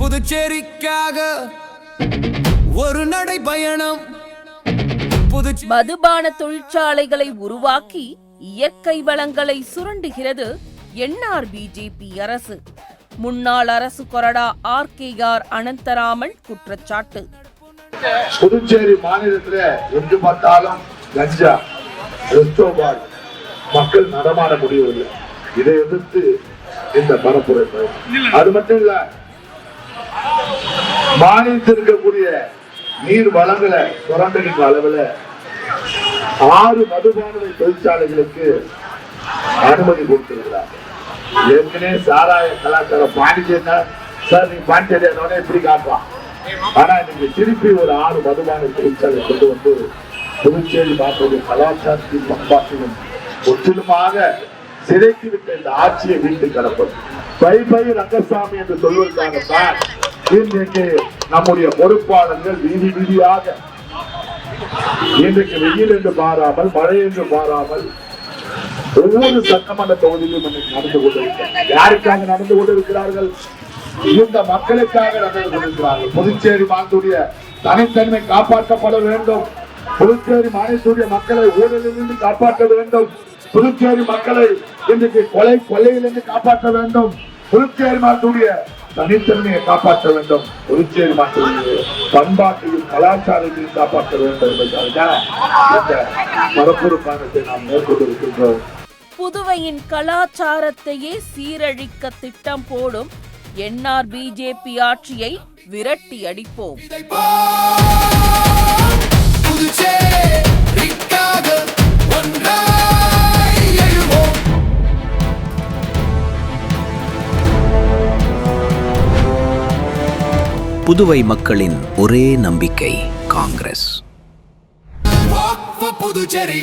புதுச்சேரிக்காக ஒரு நடை பயணம். மதுபான தொழிற்சாலைகளை உருவாக்கி இயற்கை வளங்களை சுரண்டுகிறது என்ஆர் பிஜேபி அரசு. முன்னாள் அரசு கொறடா RKR அனந்தராமன் குற்றச்சாட்டு. புதுச்சேரி மாநிலத்தில் எங்கு பார்த்தாலும் கஞ்சா, ரெஸ்டோபார், மக்கள் நடமாட முடியவில்லை. இதை எதிர்த்து இந்த பரப்புரை. அது மட்டும் இல்ல, மாநிலத்தில் இருக்கக்கூடிய நீர் வளங்களை சுரண்டுகின்ற அளவில் 6 மதுபான தொழிற்சாலைகளுக்கு அனுமதி கொடுத்திருக்கிறார். ஏற்கனவே சாராய கலாச்சாரம் பாண்டிச்சேரியா சார், நீங்க பாண்டிச்சேரியா எப்படி காட்டுவான். ஆனா இன்னைக்கு திருப்பி ஒரு 6 மதுபான தொழிற்சாலை கொண்டு வந்து புதுச்சேரி மக்களுடைய கலாச்சாரத்தையும் பண்பாட்டையும் முற்றிலுமாக சிதைத்துவிட்ட இந்த ஆட்சியை வீட்டு கடப்பது. பை ரங்கசாமி என்று சொல்வதற்காக தான் இன்றைக்கு நம்முடைய பொறுப்பாளர்கள் வீதி வீதியாக இன்றைக்கு வெயில் என்று மாறாமல், மழை என்று மாறாமல் ஒவ்வொரு சட்டமன்ற தொகுதியிலும் நடந்து கொண்டிருக்கிறார்கள். யாருக்காக நடந்து கொண்டிருக்கிறார்கள்? இந்த மக்களுக்காக நடந்து கொண்டிருக்கிறார்கள். புதுச்சேரி மாநிலத்துடைய தனித்தன்மை காப்பாற்றப்பட வேண்டும். புதுச்சேரி மாநிலத்துடைய மக்களை ஊழலிலிருந்து காப்பாற்ற வேண்டும். புதுச்சேரி மக்களை இன்றைக்கு கொள்ளையிலிருந்து காப்பாற்ற வேண்டும். புதுச்சேரி மாநிலத்துடைய தனித்தன்மையை காப்பாற்ற வேண்டும். புதுச்சேரி மக்களுடைய பண்பாட்டையும் கலாச்சாரத்தையும் காப்பாற்ற வேண்டும் என்பதற்காக இந்த மரபுறு பயணத்தை நாம் மேற்கொண்டிருக்கின்றோம். புதுவையின் கலாச்சாரத்தையே சீரழிக்க திட்டம் போடும் என்ஆர் பிஜேபி ஆட்சியை விரட்டி அடிப்போம். புதுவை மக்களின் ஒரே நம்பிக்கை காங்கிரஸ். புதுச்சேரி